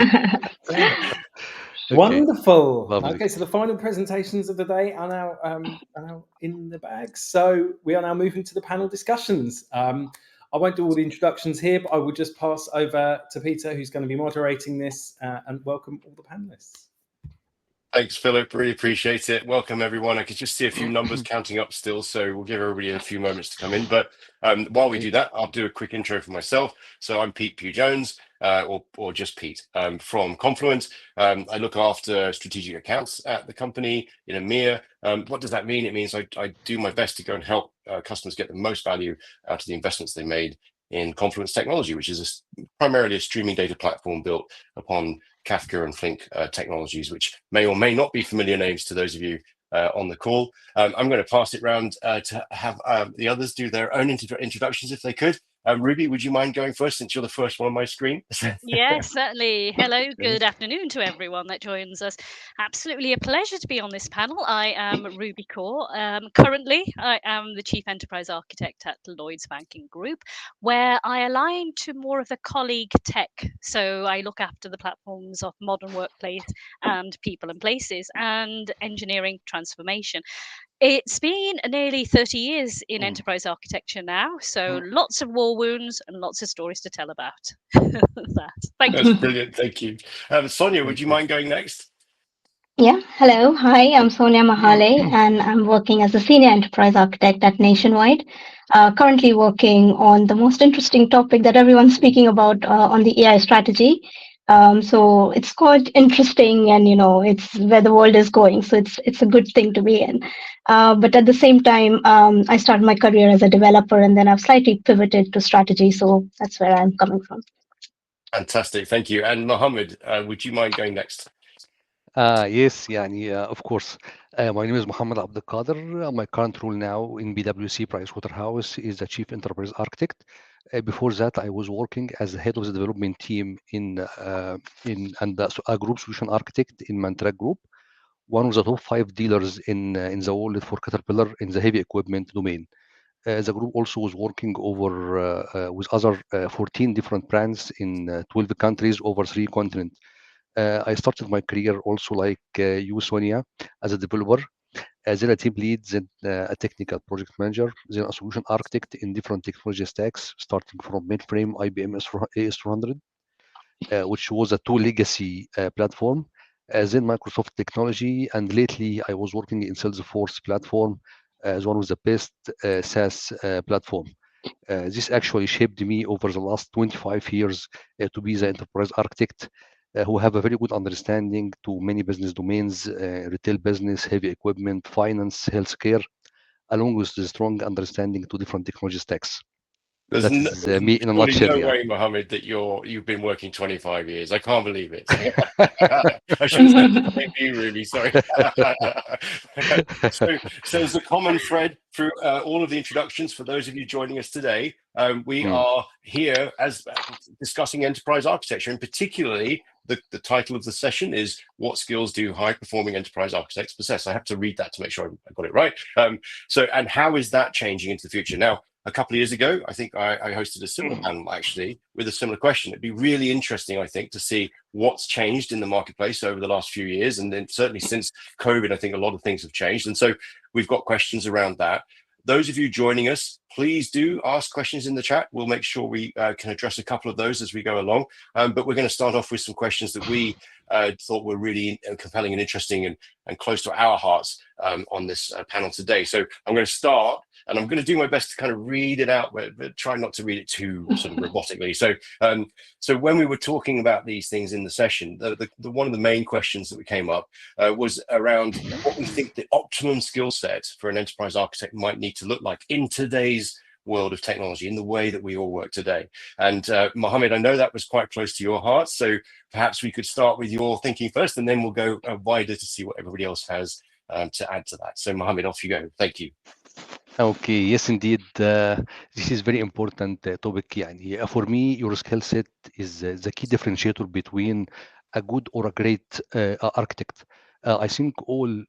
Okay. Wonderful. Okay, so the final presentations of the day are now in the bag. So we are now moving to the panel discussions. I won't do all the introductions here, but I will just pass over to Peter, who's going to be moderating this, and welcome all the panelists. Thanks, Philip. Really appreciate it. Welcome, everyone. I could just see a few numbers counting up still, so we'll give everybody a few moments to come in. But while we do that, I'll do a quick intro for myself. So I'm Pugh-Jones, or just Pete, from Confluent. I look after strategic accounts at the company in EMEA. What does that mean? It means I do my best to go and help customers get the most value out of the investments they made in Confluent's technology, which is primarily a streaming data platform built upon Kafka and Flink technologies, which may or may not be familiar names to those of you on the call. I'm going to pass it around to have the others do their own introductions if they could. Ruby, would you mind going first since you're the first one on my screen? Yes, certainly. Hello, good afternoon to everyone that joins us. Absolutely a pleasure to be on this panel. I am Ruby Kaur. Currently, I am the Chief Enterprise Architect at Lloyds Banking Group, where I align to more of the colleague tech. So I look after the platforms of modern workplace and people and places and engineering transformation. It's been nearly 30 years in enterprise architecture now, so lots of war wounds and lots of stories to tell about that. Thank you. That's brilliant. Thank you. Soniya, would you mind going next? Yeah, hello. Hi, I'm Soniya Mahale, and I'm working as a senior enterprise architect at Nationwide. Currently working on the most interesting topic that everyone's speaking about on the AI strategy. So it's quite interesting, and it's where the world is going. So it's a good thing to be in. But at the same time, I started my career as a developer, and then I've slightly pivoted to strategy. So that's where I'm coming from. Fantastic. Thank you. And Mohamed, would you mind going next? Yes, of course. My name is Mohamed Kader. My current role now in BWC Pricewaterhouse is the Chief Enterprise Architect. Before that, I was working as the head of the development team a group solution architect in Mantra Group, one of the top 5 dealers in the world for Caterpillar in the heavy equipment domain. The group also was working with other 14 different brands in 12 countries over 3 continents. I started my career also like you, Soniya, as a developer, then a team lead, then a technical project manager, then a solution architect in different technology stacks, starting from mainframe IBM AS400, which was a 2 legacy platform, then Microsoft technology, and lately I was working in Salesforce platform as one of the best SaaS platform. This actually shaped me over the last 25 years to be the enterprise architect who have a very good understanding to many business domains, retail business, heavy equipment, finance, healthcare, along with the strong understanding to different technology stacks. That is me in a nutshell. No way, Mohamed, that you've been working 25 years. I can't believe it. I should have said thank you, Ruby. Sorry. So there's a common thread through all of the introductions for those of you joining us today. We are here as discussing enterprise architecture, and particularly the title of the session is "What skills do high-performing enterprise architects possess?" I have to read that to make sure I got it right. And how is that changing into the future? Now, a couple of years ago, I think I hosted a similar panel actually with a similar question. It'd be really interesting, I think, to see what's changed in the marketplace over the last few years. And then certainly since COVID, I think a lot of things have changed. And so we've got questions around that. Those of you joining us, please do ask questions in the chat. We'll make sure we can address a couple of those as we go along. But we're going to start off with some questions that we thought were really compelling and interesting and close to our hearts on this panel today. So I'm going to start, and I'm going to do my best to kind of read it out, but try not to read it too sort of robotically. So when we were talking about these things in the session, the one of the main questions that we came up was around what we think the optimum skill set for an enterprise architect might need to look like in today's world of technology, in the way that we all work today. And Mohamed, I know that was quite close to your heart, so perhaps we could start with your thinking first, and then we'll go wider to see what everybody else has to add to that. So Mohamed, off you go. Thank you. Okay, yes, indeed. This is very important topic. For me, your skill set is the key differentiator between a good or a great architect. I think all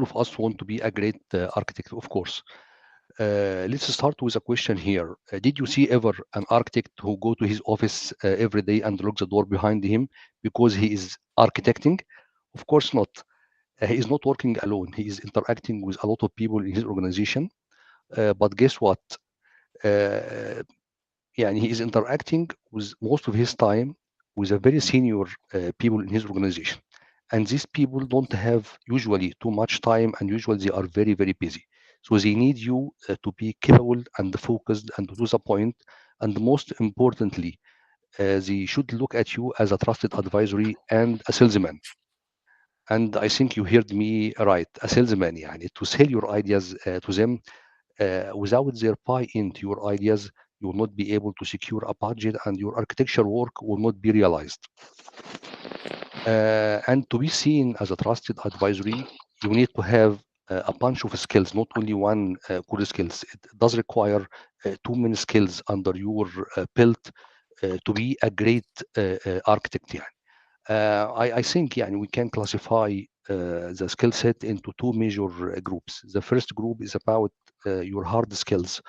of us want to be a great architect, of course. Let's start with a question here. Did you see ever an architect who go to his office every day and lock the door behind him because he is architecting? Of course not. He is not working alone. He is interacting with a lot of people in his organization. But guess what? He is interacting with most of his time with a very senior people in his organization. And these people don't have usually too much time, and usually they are very, very busy. So they need you to be capable and focused and to the point. And most importantly, they should look at you as a trusted advisory and a salesman. And I think you heard me right, a salesman, to sell your ideas to them. Without their buy into your ideas, you will not be able to secure a budget and your architecture work will not be realized. And to be seen as a trusted advisory, you need to have a bunch of skills, not only one core skills. It does require too many skills under your belt to be a great architect. I think we can classify the skill set into two major groups. The first group is about your hard skills,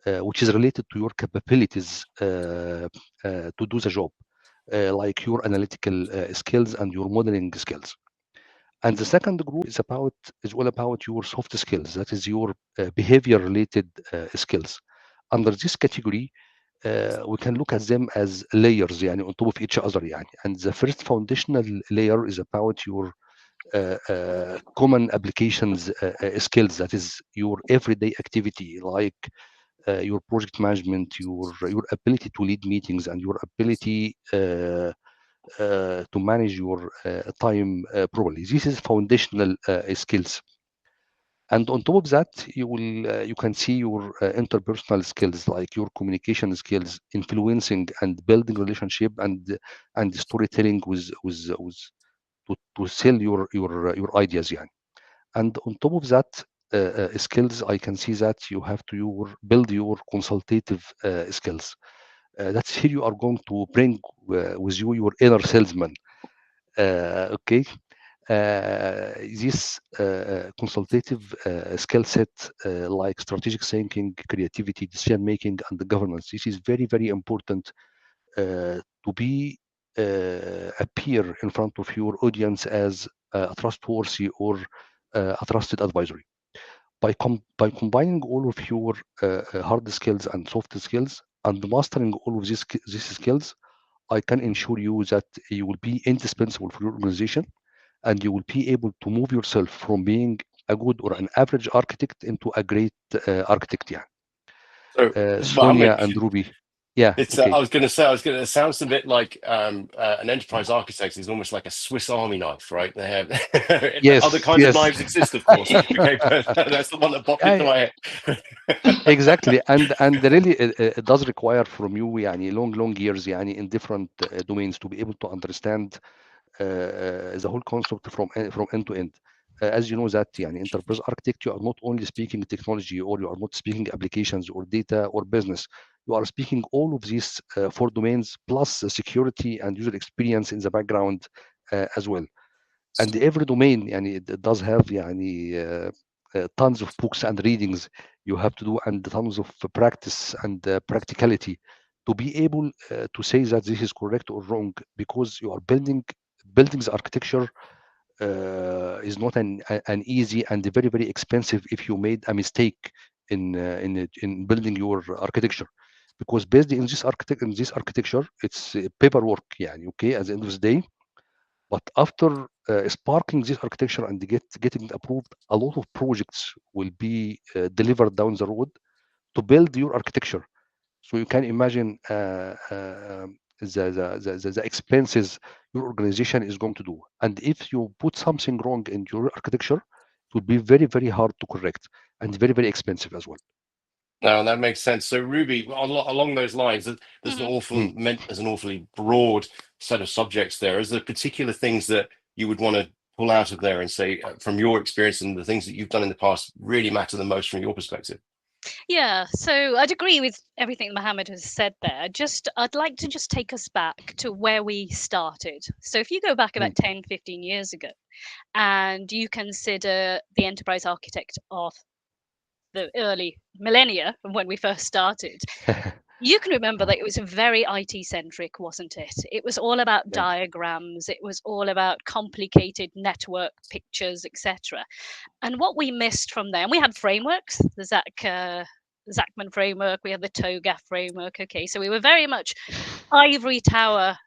which is related to your capabilities to do the job, like your analytical skills and your modeling skills. And the second group is all about your soft skills. That is your behavior related skills. Under this category, we can look at them as layers on top of each other. And the first foundational layer is about your common applications skills. That is your everyday activity, like your project management, your ability to lead meetings, and your ability to manage your time properly. This is foundational skills. And on top of that, you can see your interpersonal skills, like your communication skills, influencing and building relationship, and storytelling to sell your ideas. And on top of that skills, I can see that you have to build your consultative skills. That's here you are going to bring with you your inner salesman. Okay. This consultative skill set, like strategic thinking, creativity, decision making, and the governance, this is very, very important to be appear in front of your audience as a trustworthy or a trusted advisory. By combining all of your hard skills and soft skills and mastering all of these skills, I can ensure you that you will be indispensable for your organization, and you will be able to move yourself from being a good or an average architect into a great architect. So, Sonia Mohamed, and Rubi. Yeah. It's. Okay. I was going to say. It sounds a bit like an enterprise architect is almost like a Swiss Army knife, right? They have Yes. other kinds Yes. of knives exist, of course. Okay, but that's the one that popped into my head. Exactly, and really it does require from you long years in different domains to be able to understand the whole concept from end to end. As you know that enterprise architect, you are not only speaking technology, or you are not speaking applications or data or business. You are speaking all of these four domains plus the security and user experience in the background as well. And every domain it does have tons of books and readings you have to do, and tons of practice and practicality to be able to say that this is correct or wrong, because you are building the architecture is not an easy and very, very expensive if you made a mistake in building your architecture, because based in this architecture, it's paperwork. Okay, at the end of the day. But after sparking this architecture and getting approved, a lot of projects will be delivered down the road to build your architecture. So you can imagine the expenses your organization is going to do. And if you put something wrong in your architecture, it will be very, very hard to correct and very, very expensive as well. No, that makes sense. So, Ruby, along those lines, there's an awfully broad set of subjects there. Is there particular things that you would want to pull out of there and say, from your experience and the things that you've done in the past, really matter the most from your perspective? Yeah, so I'd agree with everything Mohamed has said there. I'd like to just take us back to where we started. So if you go back about 10, 15 years ago, and you consider the enterprise architect of the early millennia when we first started, you can remember that it was very IT centric, wasn't it? It was all about diagrams. It was all about complicated network pictures, etc. And what we missed from there, and we had frameworks, the Zachman framework, we had the TOGAF framework. Okay, so we were very much ivory tower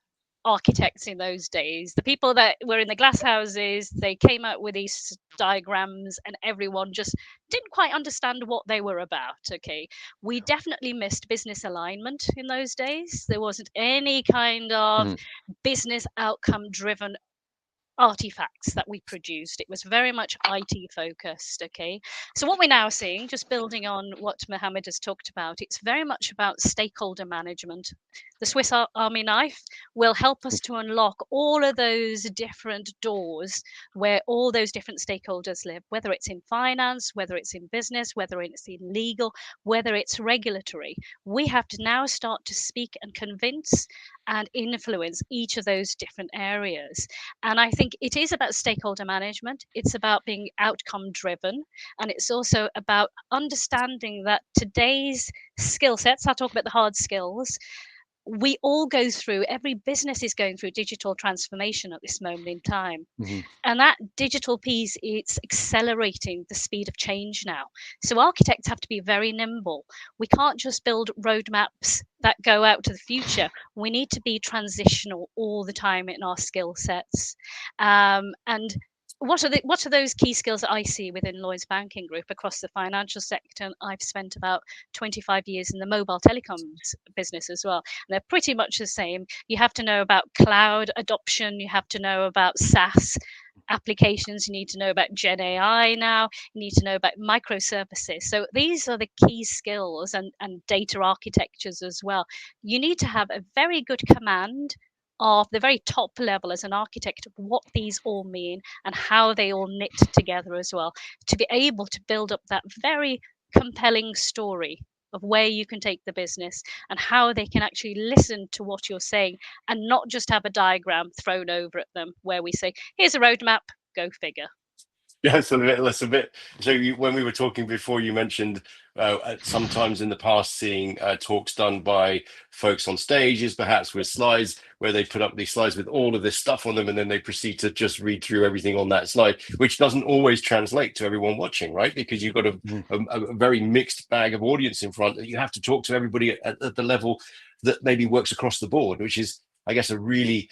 architects in those days. The people that were in the glass houses, they came out with these diagrams and everyone just didn't quite understand what they were about. Okay, we definitely missed business alignment in those days. There wasn't any kind of business outcome driven artifacts that we produced. It was very much IT focused. Okay, so what we're now seeing, just building on what Mohamed has talked about, it's very much about stakeholder management. The Swiss Army knife will help us to unlock all of those different doors where all those different stakeholders live, whether it's in finance, whether it's in business, whether it's in legal, whether it's regulatory. We have to now start to speak and convince and influence each of those different areas. And I think it is about stakeholder management. It's about being outcome driven. And it's also about understanding that today's skill sets, I'll talk about the hard skills, we all go through, every business is going through digital transformation at this moment in time. And that digital piece, it's accelerating the speed of change now. So architects have to be very nimble. We can't just build roadmaps that go out to the future. We need to be transitional all the time in our skill sets. And what are those key skills that I see within Lloyds Banking Group across the financial sector? And I've spent about 25 years in the mobile telecoms business as well. And they're pretty much the same. You have to know about cloud adoption. You have to know about SaaS applications. You need to know about Gen AI now. You need to know about microservices. So these are the key skills, and data architectures as well. You need to have a very good command of the very top level as an architect of what these all mean and how they all knit together as well, to be able to build up that very compelling story of where you can take the business and how they can actually listen to what you're saying and not just have a diagram thrown over at them where we say, here's a roadmap, go figure. Yeah, it's a bit. So when we were talking before, you mentioned sometimes in the past seeing talks done by folks on stages, perhaps with slides, where they put up these slides with all of this stuff on them, and then they proceed to just read through everything on that slide, which doesn't always translate to everyone watching, right? Because you've got a very mixed bag of audience in front that you have to talk to everybody at the level that maybe works across the board, which is, I guess, a really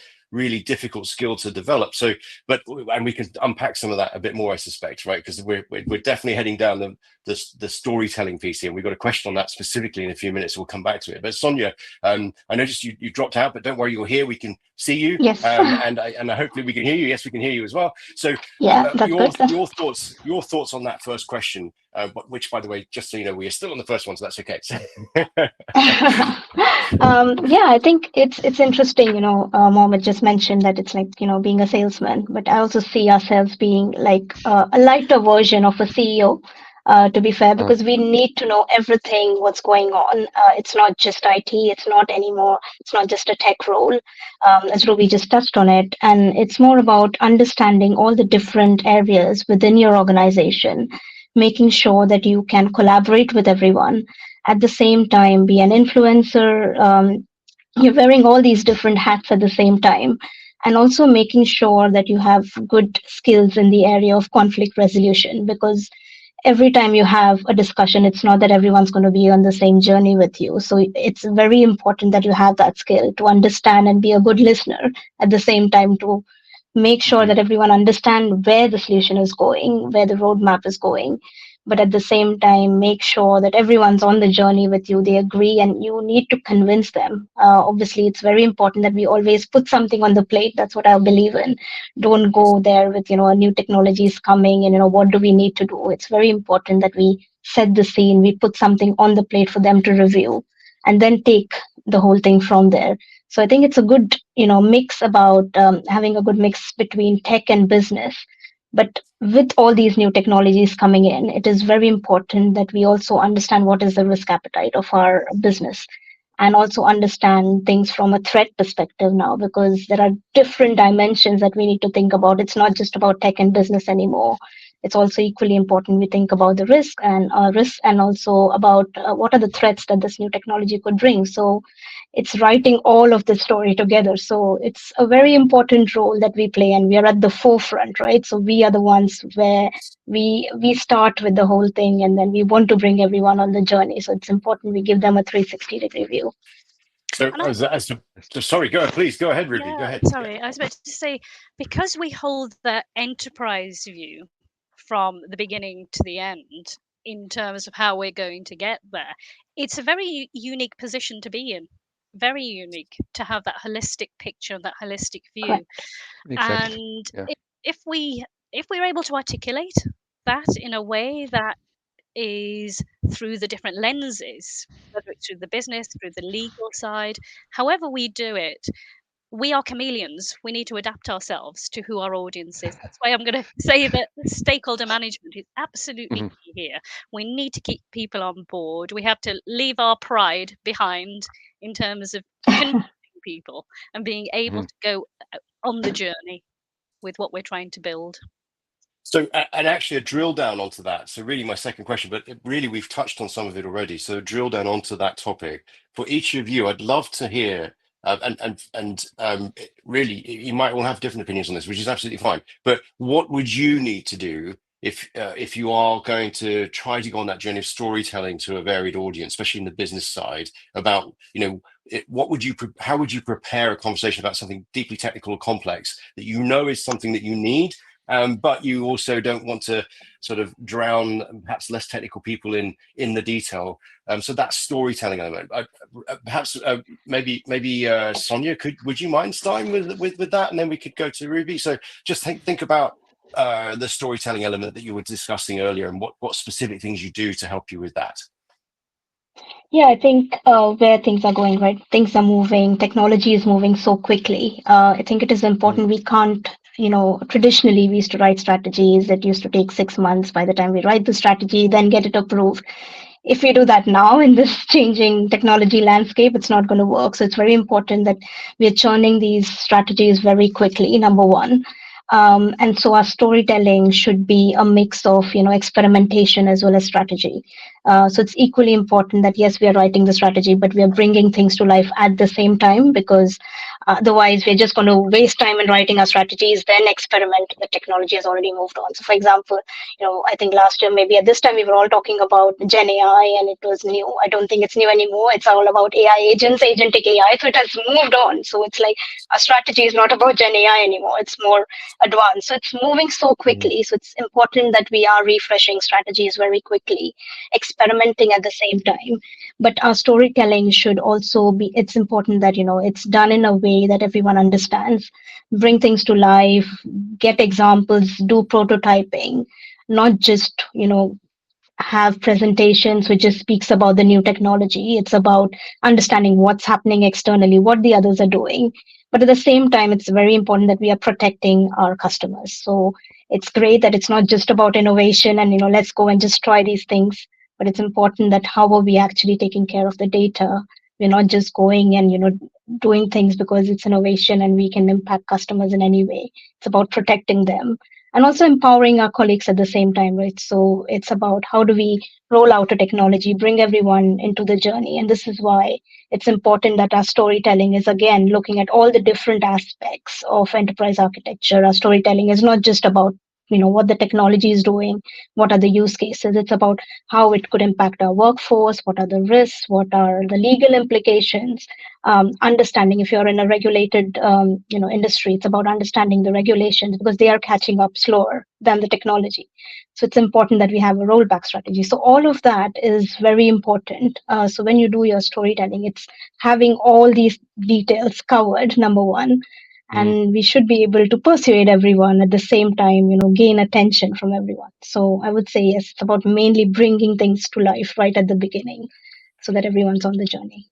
difficult skill to develop. So, and we can unpack some of that a bit more, I suspect, right? Because we're definitely heading down the storytelling piece here. We've got a question on that specifically in a few minutes. So we'll come back to it. But Soniya, I noticed you dropped out, but don't worry, you're here. We can see you. Yes. And hopefully we can hear you. Yes, we can hear you as well. So yeah, your thoughts on that first question, which, by the way, just so you know, we are still on the first one, so that's okay. Yeah, I think it's interesting. Mohamed just mentioned that it's like being a salesman, but I also see ourselves being like a lighter version of a CEO. To be fair, because we need to know everything what's going on. It's not just IT. It's not just a tech role, as Ruby just touched on it. And it's more about understanding all the different areas within your organization, making sure that you can collaborate with everyone. At the same time, be an influencer. You're wearing all these different hats at the same time. And also making sure that you have good skills in the area of conflict resolution, because every time you have a discussion, it's not that everyone's going to be on the same journey with you. So it's very important that you have that skill to understand and be a good listener, at the same time to make sure that everyone understands where the solution is going, where the roadmap is going. But at the same time, make sure that everyone's on the journey with you, they agree, and you need to convince them. Obviously, it's very important that we always put something on the plate. That's what I believe in. Don't go there with, a new technology is coming and, what do we need to do? It's very important that we set the scene, we put something on the plate for them to review, and then take the whole thing from there. So I think it's a good, mix about having a good mix between tech and business. But with all these new technologies coming in, it is very important that we also understand what is the risk appetite of our business, and also understand things from a threat perspective now, because there are different dimensions that we need to think about. It's not just about tech and business anymore. it's also equally important we think about the risk and also about what are the threats that this new technology could bring. So it's writing all of the story together. So it's a very important role that we play, and we are at the forefront, right? So we are the ones where we start with the whole thing, and then we want to bring everyone on the journey. So it's important we give them a 360-degree view. So, sorry, please go ahead, Ruby. Go ahead. Sorry, I was about to say, because we hold the enterprise view from the beginning to the end in terms of how we're going to get there, it's a very unique position to be in. Very unique to have that holistic picture, that holistic view. Exactly. And if we're able to articulate that in a way that is through the different lenses, whether it's through the business, through the legal side, however we do it, we are chameleons. We need to adapt ourselves to who our audience is. That's why I'm going to say that stakeholder management is absolutely key here. We need to keep people on board. We have to leave our pride behind in terms of convincing people and being able to go on the journey with what we're trying to build. So, and actually a drill down onto that. So really my second question, but really we've touched on some of it already. So drill down onto that topic. For each of you, I'd love to hear, really, you might all have different opinions on this, which is absolutely fine. But what would you need to do if you are going to try to go on that journey of storytelling to a varied audience, especially in the business side, about, how would you prepare a conversation about something deeply technical or complex that is something that you need? But you also don't want to sort of drown perhaps less technical people in the detail. So that storytelling element. Perhaps maybe Soniya, would you mind starting with that, and then we could go to Ruby. So just think about the storytelling element that you were discussing earlier, and what specific things you do to help you with that. Yeah, I think where things are going, right? Things are moving. Technology is moving so quickly. I think it is important. We can't, traditionally we used to write strategies. It used to take 6 months by the time we write the strategy, then get it approved. If we do that now in this changing technology landscape, it's not going to work. So it's very important that we are churning these strategies very quickly, number one. And so our storytelling should be a mix of, experimentation as well as strategy. So it's equally important that, yes, we are writing the strategy, but we are bringing things to life at the same time, because otherwise we're just going to waste time in writing our strategies, then experiment. The technology has already moved on. So for example, I think last year, maybe at this time, we were all talking about Gen AI, and it was new. I don't think it's new anymore. It's all about AI agents, agentic AI. So it has moved on. So it's like our strategy is not about Gen AI anymore. It's more advanced. So it's moving so quickly. So it's important that we are refreshing strategies very quickly, experimenting at the same time. But our storytelling should also be, it's important that, it's done in a way that everyone understands, bring things to life, get examples, do prototyping, not just, have presentations which just speaks about the new technology. It's about understanding what's happening externally, what the others are doing. But at the same time, it's very important that we are protecting our customers. So it's great that it's not just about innovation and, let's go and just try these things. But it's important that how are we actually taking care of the data? We're not just going and, doing things because it's innovation and we can impact customers in any way. It's about protecting them and also empowering our colleagues at the same time, right? So it's about how do we roll out a technology, bring everyone into the journey. And this is why it's important that our storytelling is, again, looking at all the different aspects of enterprise architecture. Our storytelling is not just about what the technology is doing, what are the use cases. It's about how it could impact our workforce, what are the risks, what are the legal implications, understanding if you're in a regulated industry, it's about understanding the regulations because they are catching up slower than the technology. So it's important that we have a rollback strategy. So all of that is very important. So when you do your storytelling, it's having all these details covered, number one. And we should be able to persuade everyone at the same time, gain attention from everyone. So I would say, yes, it's about mainly bringing things to life right at the beginning so that everyone's on the journey.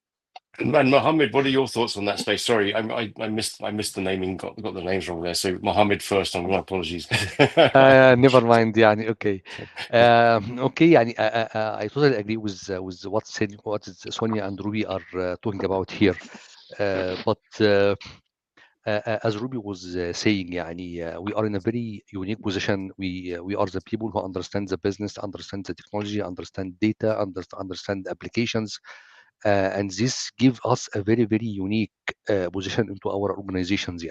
And Mohamed, what are your thoughts on that space? Sorry, I missed the naming, got the names wrong there. So Mohamed first, my apologies. Never mind. يعني okay. Okay. يعني I totally agree with what Sonia and Ruby are talking about here. But as Ruby was saying, we are in a very unique position. We are the people who understand the business, understand the technology, understand data, understand applications, and this gives us a very unique position into our organizations.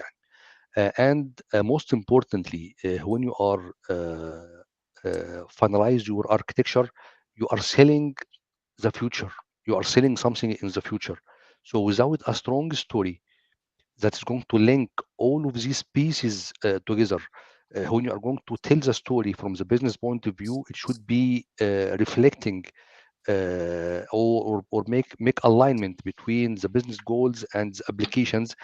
And most importantly, when you are finalize your architecture, you are selling the future. You are selling something in the future. So without a strong story that is going to link all of these pieces together, when you are going to tell the story from the business point of view, it should be reflecting or make alignment between the business goals and the applications,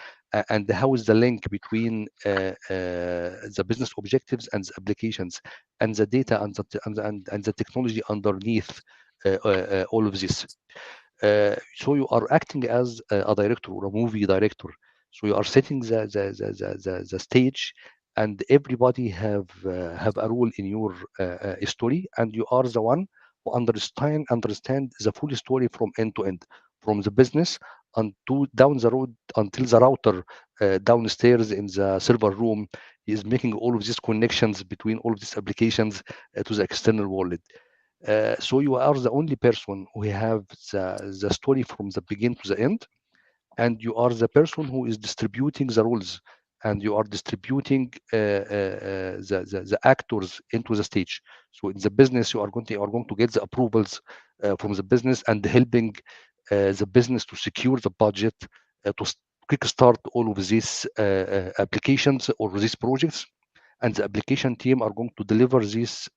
and how is the link between the business objectives and the applications and the data and the technology underneath all of this. So you are acting as a director or a movie director. So you are setting the stage, and everybody have a role in your story, and you are the one who understand the full story from end to end, from the business and to down the road until the router downstairs in the server room is making all of these connections between all of these applications to the external world. So you are the only person who have the story from the beginning to the end, and you are the person who is distributing the roles, and you are distributing the actors into the stage. So in the business, you are going to get the approvals from the business, and helping the business to secure the budget to quick start all of these applications or these projects, and the application team are going to deliver this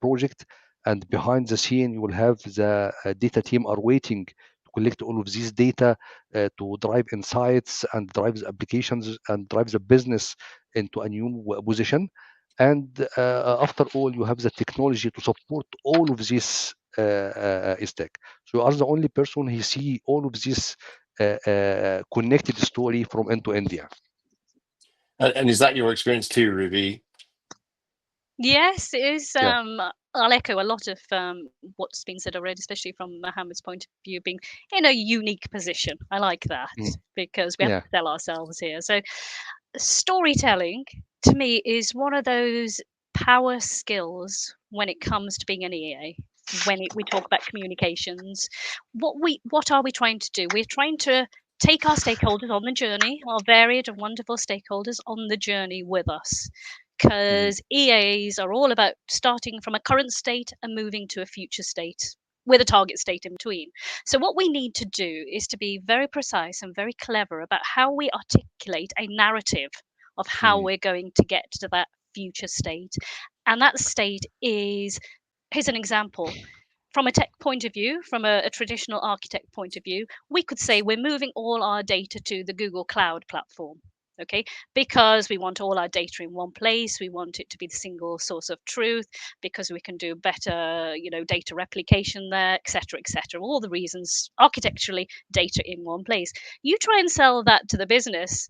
project. And behind the scene, you will have the data team are waiting to collect all of these data to drive insights and drive the applications and drive the business into a new position. And after all, you have the technology to support all of this stack. So you are the only person who see all of this connected story from end to end. Yeah. And is that your experience too, Ruby? Yes, it is. Yeah. I'll echo a lot of what's been said already, especially from Mohamed's point of view, being in a unique position. I like that because we have to sell ourselves here. So storytelling to me is one of those power skills when it comes to being an EA. When we talk about communications, what are we trying to do? We're trying to take our stakeholders on the journey, our varied and wonderful stakeholders on the journey with us. Because EAs are all about starting from a current state and moving to a future state with a target state in between. So what we need to do is to be very precise and very clever about how we articulate a narrative of how we're going to get to that future state. And that state is, here's an example. From a tech point of view, from a traditional architect point of view, we could say we're moving all our data to the Google Cloud platform. Okay, because we want all our data in one place, we want it to be the single source of truth, because we can do better, data replication there, etc., all the reasons architecturally, data in one place. You try and sell that to the business,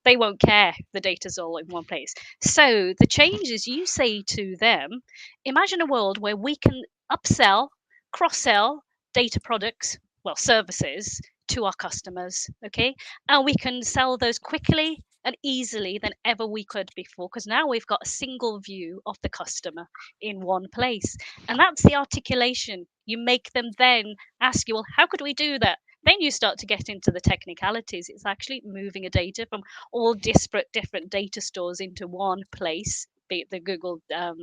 they won't care. The data's all in one place. So the change is, you say to them, imagine a world where we can upsell, cross-sell data products, services to our customers, okay? And we can sell those quickly and easily than ever we could before, because now we've got a single view of the customer in one place. And that's the articulation. You make them then ask you, well, how could we do that? Then you start to get into the technicalities. It's actually moving a data from all disparate different data stores into one place, be it the Google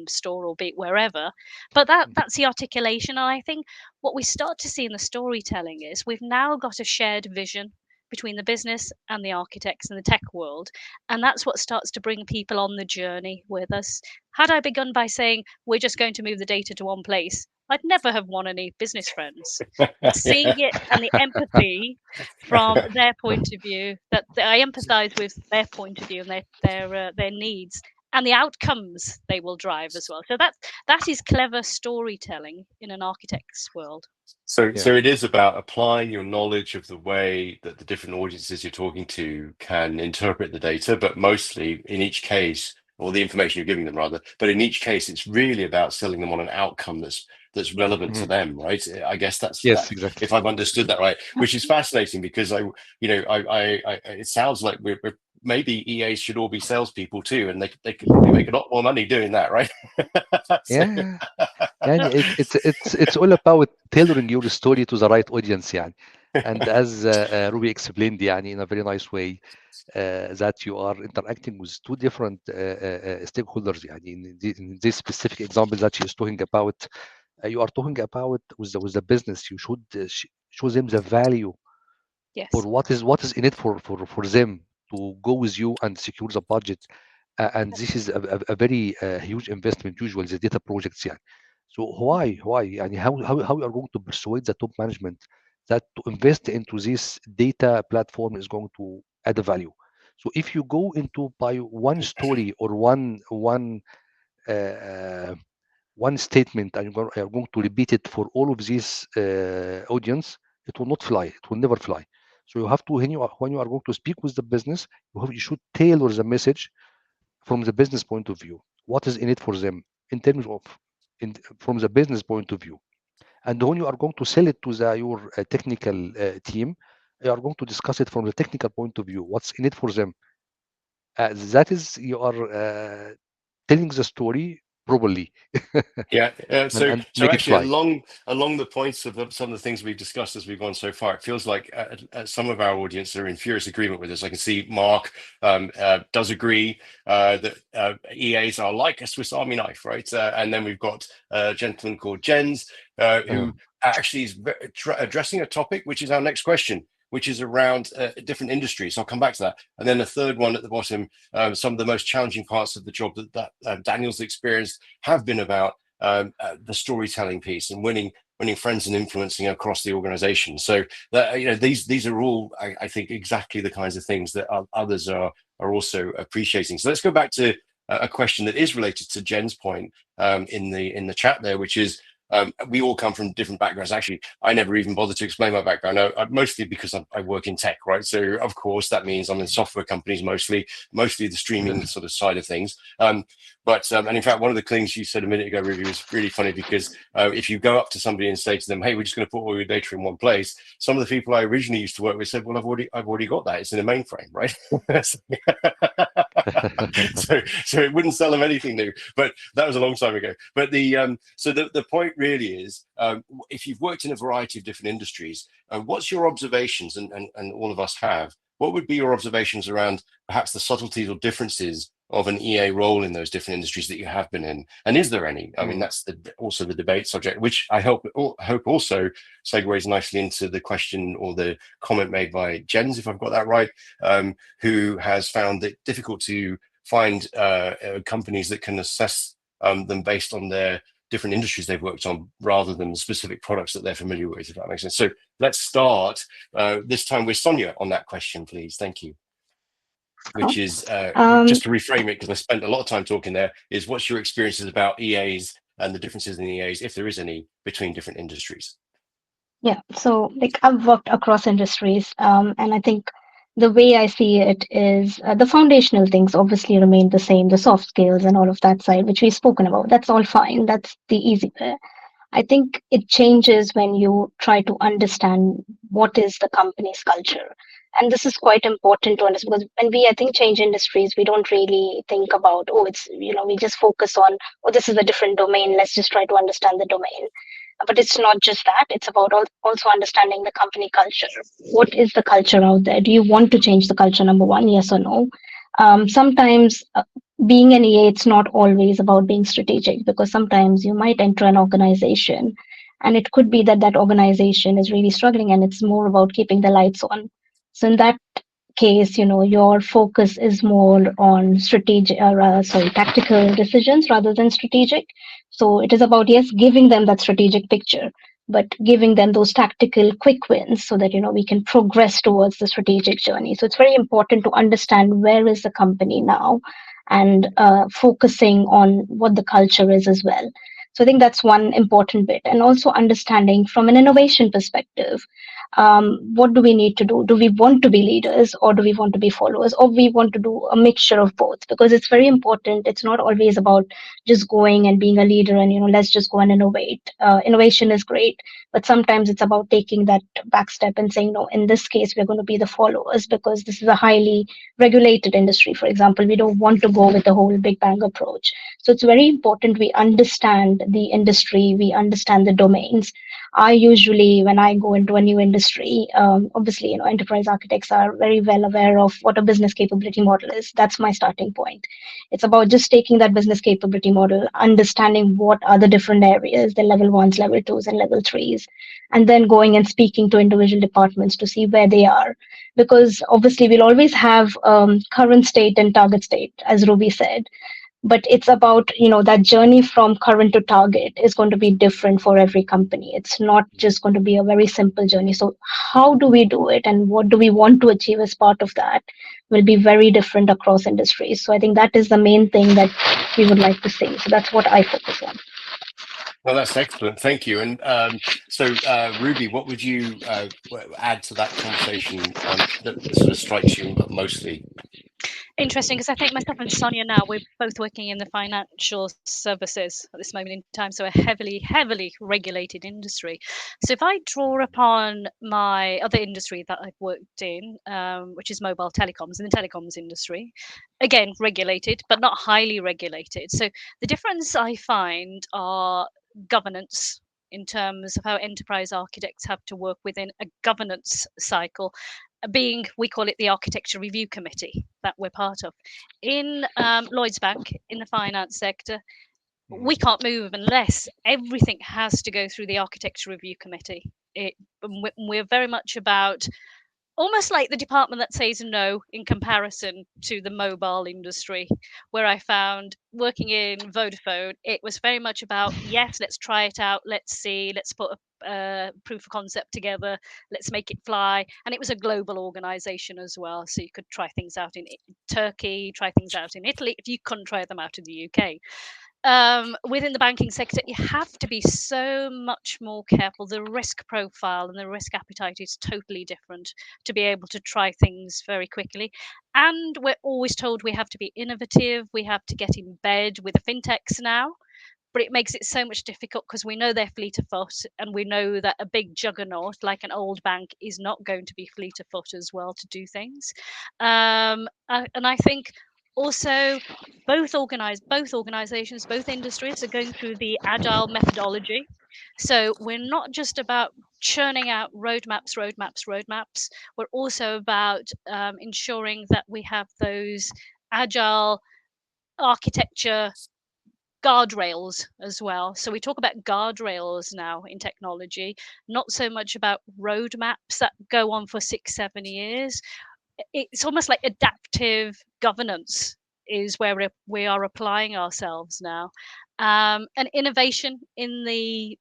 store or be it wherever. But that's the articulation. And I think what we start to see in the storytelling is we've now got a shared vision between the business and the architects and the tech world. And that's what starts to bring people on the journey with us. Had I begun by saying, we're just going to move the data to one place, I'd never have won any business friends. Seeing it and the empathy from their point of view, that I empathize with their point of view and their needs and the outcomes they will drive as well. So that is clever storytelling in an architect's world. So it is about applying your knowledge of the way that the different audiences you're talking to can interpret the data, but mostly in each case, or the information you're giving them rather, but in each case, it's really about selling them on an outcome that's that's relevant to them, right? I guess that's exactly. if I've understood that right, which is fascinating because it sounds like we're maybe EAs should all be salespeople too, and they could probably make a lot more money doing that, right? Yeah. It's all about tailoring your story to the right audience, يعني. And as Ruby explained, يعني, in a very nice way, that you are interacting with two different stakeholders. يعني, in this specific example that she is talking about, you are talking about with the business. You should show them the value, or what is in it for them to go with you and secure the budget. And this is a very huge investment, usually the data projects. يعني. So why يعني how you are going to persuade the top management that to invest into this data platform is going to add a value? So if you go into by one story or one statement, and you're going to repeat it for all of this audience, it will not fly. It will never fly. So you have to, when you are going to speak with the business, you should tailor the message from the business point of view. What is in it for them in terms of from the business point of view? And when you are going to sell it to your technical team, you are going to discuss it from the technical point of view. What's in it for them? That is, you are telling the story properly. Yeah. So make actually, it fly. along the points of some of the things we've discussed as we've gone so far, it feels like some of our audience are in furious agreement with us. I can see Mark does agree that EAs are like a Swiss Army knife, right? And then we've got a gentleman called Jens who actually is addressing a topic, which is our next question, which is around different industries. So I'll come back to that. And then the third one at the bottom, some of the most challenging parts of the job that Daniel's experienced have been about the storytelling piece and winning friends and influencing across the organization. So that, these are all, I think, exactly the kinds of things that others are also appreciating. So let's go back to a question that is related to Jen's point in the chat there, which is, we all come from different backgrounds. Actually, I never even bothered to explain my background, mostly because I work in tech, right? So of course that means I'm in software companies, mostly the streaming sort of side of things. But in fact, one of the things you said a minute ago, Ruby, was really funny because if you go up to somebody and say to them, "Hey, we're just going to put all your data in one place," some of the people I originally used to work with said, "Well, I've already got that. It's in a mainframe, right?" so it wouldn't sell them anything new. But that was a long time ago. But the point really is, if you've worked in a variety of different industries, what's your observations, and all of us have, what would be your observations around perhaps the subtleties or differences of an EA role in those different industries that you have been in? And is there any? I mean, that's also the debate subject, which I hope also segues nicely into the question or the comment made by Jens, if I've got that right, who has found it difficult to find companies that can assess them based on their different industries they've worked on rather than specific products that they're familiar with, if that makes sense. So let's start this time with Soniya on that question, please. Thank you. Which is, just to reframe it, because I spent a lot of time talking there, is what's your experiences about EAs and the differences in EAs, if there is any, between different industries? Yeah, so I've worked across industries, and I think the way I see it is the foundational things obviously remain the same, the soft skills and all of that side, which we've spoken about. That's all fine. That's the easy bit. I think it changes when you try to understand what is the company's culture. And this is quite important to understand, because when we, I think, change industries, we don't really think about, we just focus on, this is a different domain. Let's just try to understand the domain. But it's not just that. It's about also understanding the company culture. What is the culture out there? Do you want to change the culture, number one? Yes or no? Sometimes being an EA, it's not always about being strategic, because sometimes you might enter an organization and it could be that organization is really struggling and it's more about keeping the lights on. So in that case, your focus is more on tactical decisions rather than strategic. So it is about, yes, giving them that strategic picture, but giving them those tactical quick wins so that, we can progress towards the strategic journey. So it's very important to understand where is the company now and focusing on what the culture is as well. So I think that's one important bit. And also understanding from an innovation perspective, What do we need to do? Do we want to be leaders, or do we want to be followers, or we want to do a mixture of both? Because it's very important. It's not always about just going and being a leader and, let's just go and innovate. Innovation is great, but sometimes it's about taking that back step and saying, no, in this case, we're going to be the followers because this is a highly regulated industry. For example, we don't want to go with the whole big bang approach. So it's very important we understand the industry, we understand the domains. I usually, when I go into a new industry, obviously, enterprise architects are very well aware of what a business capability model is. That's my starting point. It's about just taking that business capability model, understanding what are the different areas, the level 1s, level 2s, and level 3s, and then going and speaking to individual departments to see where they are. Because obviously, we'll always have current state and target state, as Ruby said. But it's about, that journey from current to target is going to be different for every company. It's not just going to be a very simple journey. So how do we do it, and what do we want to achieve as part of that will be very different across industries. So I think that is the main thing that we would like to see. So that's what I focus on. Well, that's excellent. Thank you. And so, Ruby, what would you add to that conversation that sort of strikes you mostly? Interesting, because I think myself and Soniya now, we're both working in the financial services at this moment in time, so a heavily regulated industry. So if I draw upon my other industry that I've worked in, which is mobile telecoms, in the telecoms industry, again, regulated, but not highly regulated. So the difference I find are governance, in terms of how enterprise architects have to work within a governance cycle, being, we call it the architecture review committee that we're part of. In Lloyds Bank, in the finance sector, we can't move unless everything has to go through the architecture review committee. We're very much about almost like the department that says no in comparison to the mobile industry, where I found working in Vodafone, it was very much about, yes, let's try it out, let's see, let's put a proof of concept together, let's make it fly. And it was a global organization as well, so you could try things out in Turkey, try things out in Italy if you couldn't try them out in the UK. Within the banking sector, you have to be so much more careful. The risk profile and the risk appetite is totally different to be able to try things very quickly. And we're always told we have to be innovative, we have to get in bed with the fintechs now. But it makes it so much difficult because we know they're fleet of foot, and we know that a big juggernaut like an old bank is not going to be fleet of foot as well to do things. And I think also both organizations, both industries are going through the agile methodology. So we're not just about churning out roadmaps. We're also about ensuring that we have those agile architecture guardrails as well. So we talk about guardrails now in technology, not so much about roadmaps that go on for 6-7 years. It's almost like adaptive governance is where we are applying ourselves now. And innovation in the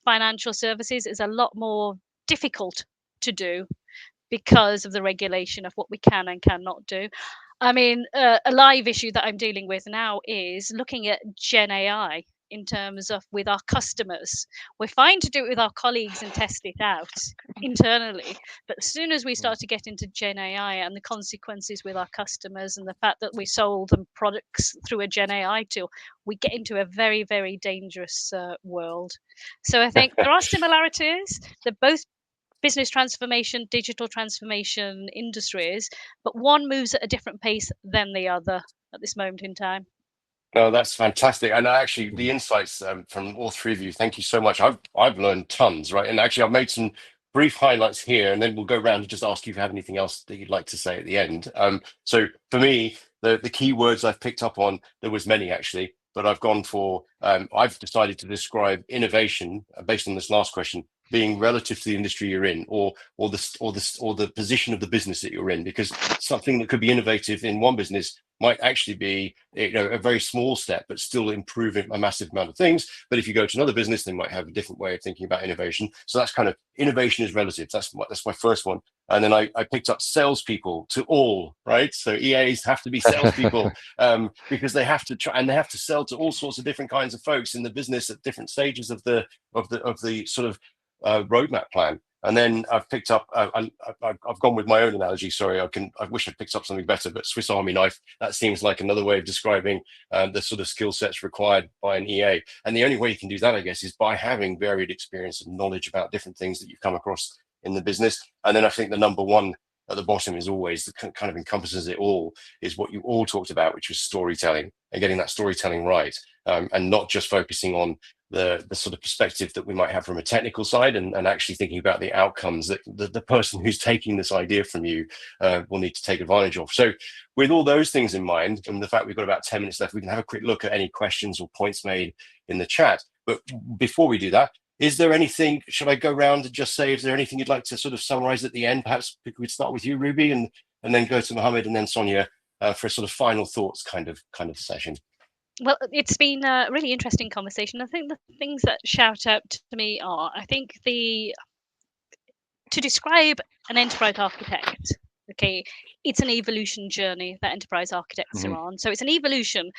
financial services is a lot more difficult to do because of the regulation of what we can and cannot do. I mean, a live issue that I'm dealing with now is looking at Gen AI in terms of with our customers. We're fine to do it with our colleagues and test it out internally, but as soon as we start to get into Gen AI and the consequences with our customers and the fact that we sold them products through a Gen AI tool, we get into a very, very dangerous world. So I think there are similarities. They're both business transformation, digital transformation industries, but one moves at a different pace than the other at this moment in time. Oh, that's fantastic. And actually the insights from all three of you, thank you so much. I've learned tons, right? And actually I've made some brief highlights here, and then we'll go around and just ask you if you have anything else that you'd like to say at the end. So for me, the key words I've picked up on, there was many actually, but I've gone for, I've decided to describe innovation based on this last question being relative to the industry you're in, or the position of the business that you're in, because something that could be innovative in one business might actually be, a very small step, but still improving a massive amount of things. But if you go to another business, they might have a different way of thinking about innovation. So that's kind of, innovation is relative. That's my first one. And then I picked up salespeople to all, right? So EAs have to be salespeople because they have to try, and they have to sell to all sorts of different kinds of folks in the business at different stages of the sort of roadmap plan. And then I've picked up, I've gone with my own analogy. Sorry, I wish I'd picked up something better, but Swiss Army knife, that seems like another way of describing the sort of skill sets required by an EA. And the only way you can do that, I guess, is by having varied experience and knowledge about different things that you've come across in the business. And then I think the number one at the bottom is always the kind of encompasses it all, is what you all talked about, which was storytelling and getting that storytelling right, and not just focusing on the sort of perspective that we might have from a technical side, and actually thinking about the outcomes that the person who's taking this idea from you will need to take advantage of. So with all those things in mind, and the fact we've got about 10 minutes left, we can have a quick look at any questions or points made in the chat. But before we do that, is there anything, should I go around and just say, is there anything you'd like to sort of summarize at the end? Perhaps we could start with you, Ruby, and then go to Mohamed and then Soniya for a sort of final thoughts kind of session. Well, it's been a really interesting conversation. I think the things that shout out to me are, I think to describe an enterprise architect, okay, it's an evolution journey that enterprise architects are on. So it's an evolution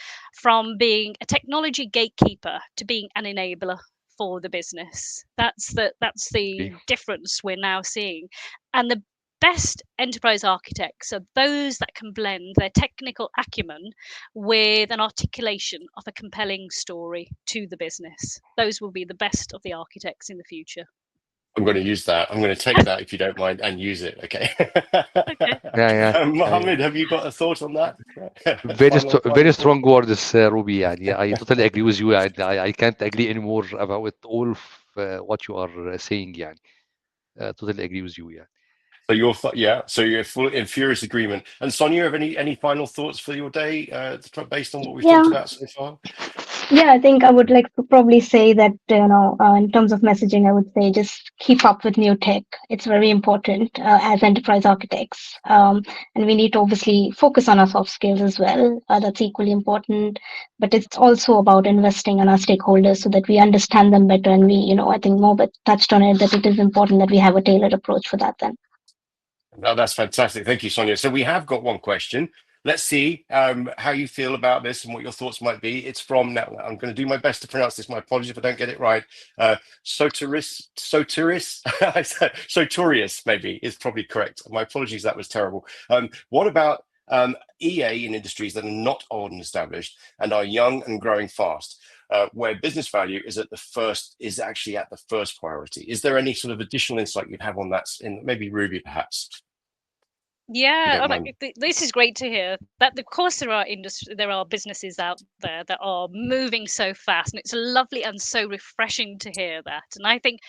from being a technology gatekeeper to being an enabler for the business. That's the difference we're now seeing. And the best enterprise architects are those that can blend their technical acumen with an articulation of a compelling story to the business. Those will be the best of the architects in the future. I'm going to use that. I'm going to take that, if you don't mind, and use it. Okay. Okay. Mohamed, have you got a thought on that? Very strong words, Ruby. Yeah, I totally agree with you. I can't agree anymore about all of what you are saying. Yeah, totally agree with you. Yeah. So you're full in furious agreement. And Soniya, have any final thoughts for your day based on what we've talked about so far? Yeah, I think I would like to probably say that, in terms of messaging, I would say just keep up with new tech. It's very important as enterprise architects. And we need to obviously focus on our soft skills as well. That's equally important. But it's also about investing in our stakeholders so that we understand them better. And we, I think Mohamed touched on it, that it is important that we have a tailored approach for that then. No, that's fantastic. Thank you, Soniya. So we have got one question. Let's see how you feel about this and what your thoughts might be. It's from, now I'm going to do my best to pronounce this. My apologies if I don't get it right. Soterius maybe is probably correct. My apologies, that was terrible. What about EA in industries that are not old and established and are young and growing fast, where business value is actually at the first priority? Is there any sort of additional insight you'd have on that, in maybe Ruby perhaps? Yeah, this is great to hear. That of course there are businesses out there that are moving so fast, and it's lovely and so refreshing to hear that. And I think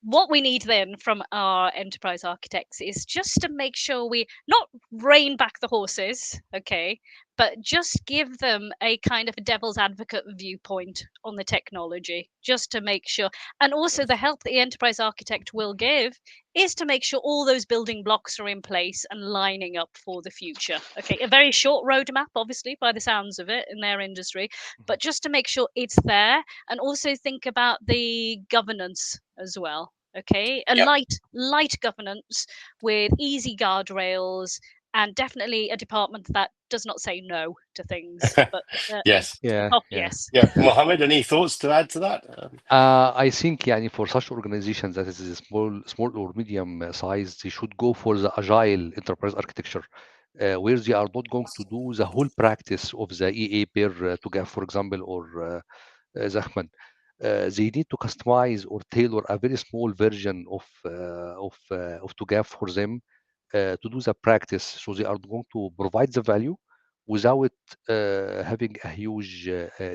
what we need then from our enterprise architects is just to make sure we not rein back the horses, okay, but just give them a kind of a devil's advocate viewpoint on the technology, just to make sure. And also the help that the enterprise architect will give is to make sure all those building blocks are in place and lining up for the future. Okay, a very short roadmap, obviously, by the sounds of it in their industry, but just to make sure it's there, and also think about the governance as well. Okay, light governance with easy guardrails, and definitely a department that does not say no to things. But yes. Yes. Yeah. Mohamed, any thoughts to add to that? I think for such organizations that is small or medium size, they should go for the agile enterprise architecture, where they are not going to do the whole practice of the EA pair to GAF, for example, or Zachman. They need to customize or tailor a very small version of TOGAF for them to do the practice, so they are going to provide the value without having a huge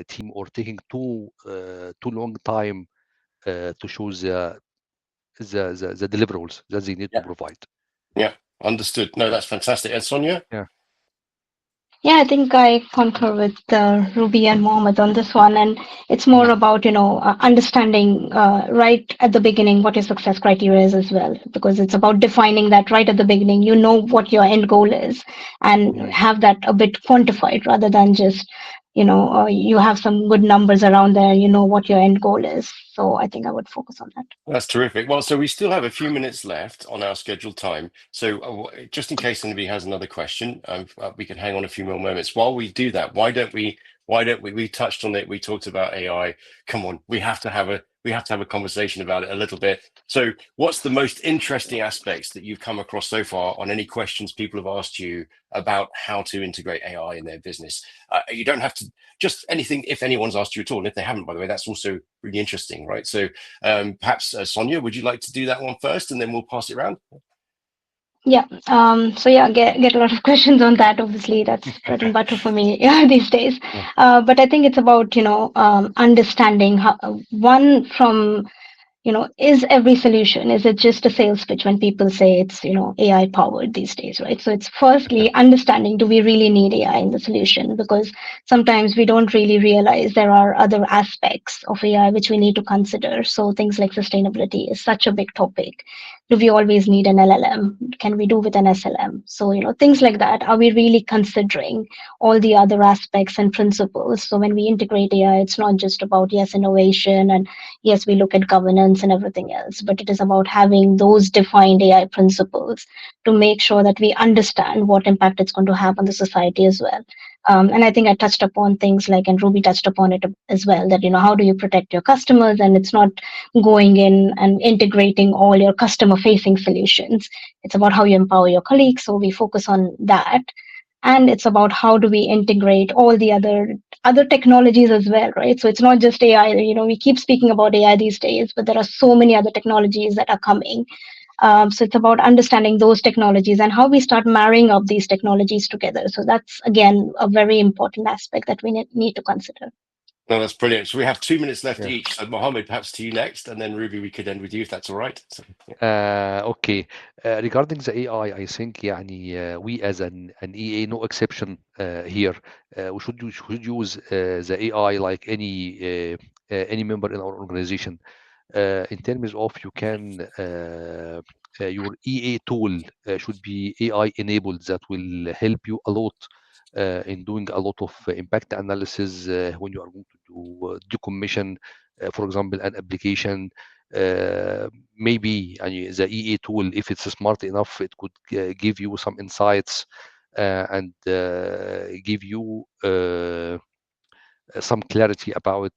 team or taking too long time to show the deliverables that they need to provide. Yeah, understood. No, that's fantastic. And Soniya? Yeah, I think I concur with Ruby and Mohamed on this one, and it's more about understanding right at the beginning what your success criteria is as well, because it's about defining that right at the beginning. You know what your end goal is, and have that a bit quantified rather than just you have some good numbers around there. You know what your end goal is. So I think I would focus on that. That's terrific. Well, so we still have a few minutes left on our scheduled time. So just in case anybody has another question, we can hang on a few more moments. While we do that, why don't we touched on it. We talked about AI. Come on, we have to have we have to have a conversation about it a little bit. So what's the most interesting aspects that you've come across so far on any questions people have asked you about how to integrate AI in their business? You don't have to, just anything, if anyone's asked you at all, and if they haven't, by the way, that's also really interesting, right? So perhaps Soniya, would you like to do that one first, and then we'll pass it around? Yeah. So yeah, get a lot of questions on that. Obviously, that's bread and butter for me these days. But I think it's about, understanding how one from, is every solution, is it just a sales pitch when people say it's, AI powered these days, right? So it's firstly understanding, do we really need AI in the solution? Because sometimes we don't really realize there are other aspects of AI which we need to consider. So things like sustainability is such a big topic. Do we always need an LLM? Can we do with an SLM? So, things like that. Are we really considering all the other aspects and principles? So when we integrate AI, it's not just about, yes, innovation, and yes, we look at governance and everything else, but it is about having those defined AI principles to make sure that we understand what impact it's going to have on the society as well. And I think I touched upon things like, and Ruby touched upon it as well, that, how do you protect your customers? And it's not going in and integrating all your customer facing solutions. It's about how you empower your colleagues. So we focus on that. And it's about how do we integrate all the other technologies as well, right? So it's not just AI. We keep speaking about AI these days, but there are so many other technologies that are coming. So it's about understanding those technologies and how we start marrying up these technologies together. So that's, again, a very important aspect that we need to consider. No, that's brilliant. So we have 2 minutes left each. So Mohamed, perhaps to you next, and then Ruby, we could end with you if that's all right. So, Okay. Regarding the AI, I think we as an EA, no exception here, we should use the AI like any member in our organization. In terms of you can your EA tool should be AI enabled. That will help you a lot in doing a lot of impact analysis when you are going to do decommission, for example, an application. Maybe the EA tool, if it's smart enough, it could give you some insights and give you some clarity about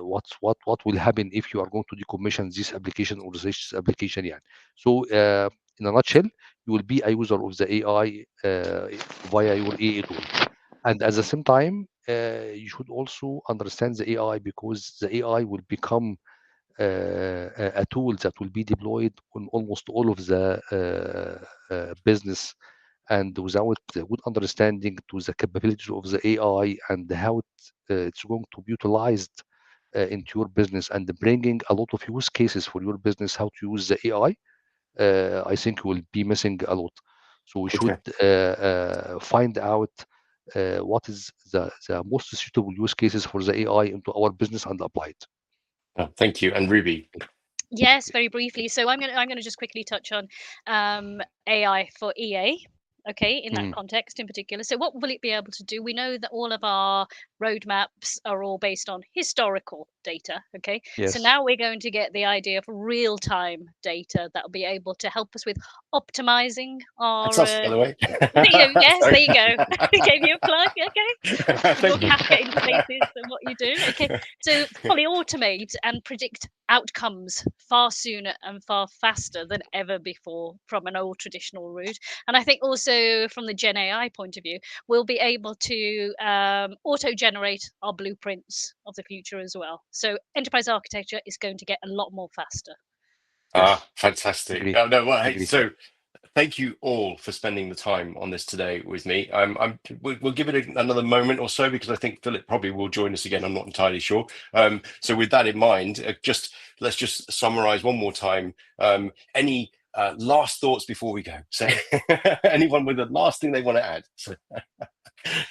what will happen if you are going to decommission this application or this application. Yeah. So in a nutshell, you will be a user of the AI via your AI tool, and at the same time, you should also understand the AI, because the AI will become a tool that will be deployed on almost all of the business, and without a good understanding to the capabilities of the AI and how it's going to be utilized into your business and bringing a lot of use cases for your business, how to use the AI, I think we'll be missing a lot. So we should find out what is the most suitable use cases for the AI into our business and apply it. Oh, thank you. And Ruby. Yes, very briefly. So I'm gonna just quickly touch on AI for EA. Okay, in that context in particular. So what will it be able to do? We know that all of our roadmaps are all based on historical data. Okay, Yes. So now we're going to get the idea of real-time data that will be able to help us with optimizing our. That's us, by the way. Yes, there you go. Gave you a plug. Okay, your cascading places and what you do. Okay, so fully automate and predict outcomes far sooner and far faster than ever before from an old traditional route. And I think also from the Gen AI point of view, we'll be able to auto-generate our blueprints of the future as well. So enterprise architecture is going to get a lot more faster. Ah, fantastic. So thank you all for spending the time on this today with me. We'll give it another moment or so, because I think Philip probably will join us again. I'm not entirely sure. So with that in mind, let's just summarize one more time. Any last thoughts before we go? So anyone with the last thing they want to add?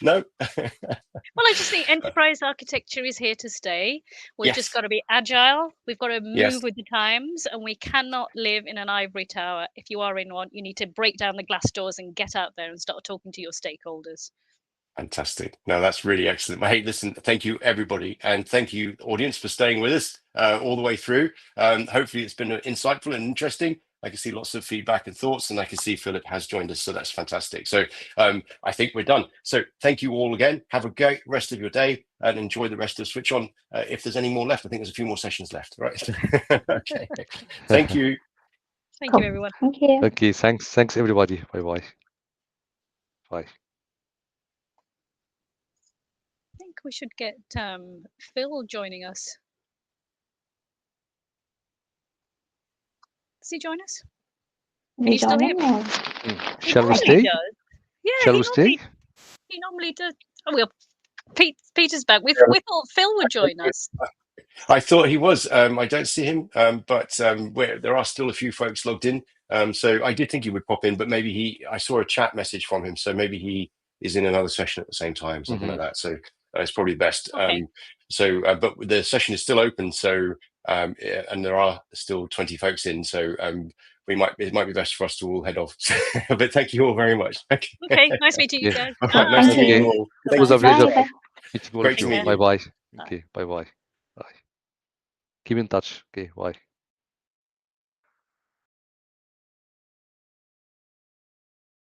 No? Well, I just think enterprise architecture is here to stay. We've just got to be agile. We've got to move with the times, and we cannot live in an ivory tower. If you are in one, you need to break down the glass doors and get out there and start talking to your stakeholders. Fantastic. No, that's really excellent. Hey, listen, thank you, everybody. And thank you, audience, for staying with us all the way through. Hopefully it's been insightful and interesting. I can see lots of feedback and thoughts, and I can see Philip has joined us. So that's fantastic. So I think we're done. So thank you all again. Have a great rest of your day. and enjoy the rest of Switch On. If there's any more left, I think there's a few more sessions left, right? Okay. Thank you. Thank you, everyone. Thank you. Okay, thanks everybody. Bye. I think we should get Phil joining us. Does he join us? Can you still hear me? Shall we stay? Yeah, Shall we stay? He normally does. Oh, well, Peter's back. We thought Phil would join us. I thought he was. I don't see him, but there are still a few folks logged in. So I did think he would pop in, but maybe I saw a chat message from him, so maybe he is in another session at the same time, something like that. So it's probably best. Okay. But the session is still open, so and there are still 20 folks in, so it might be best for us to all head off. But thank you all very much. Okay, nice meeting you guys. Nice to meet you all. It was a pleasure. Great to meet you. Bye. Okay, bye. Keep in touch. Okay, bye.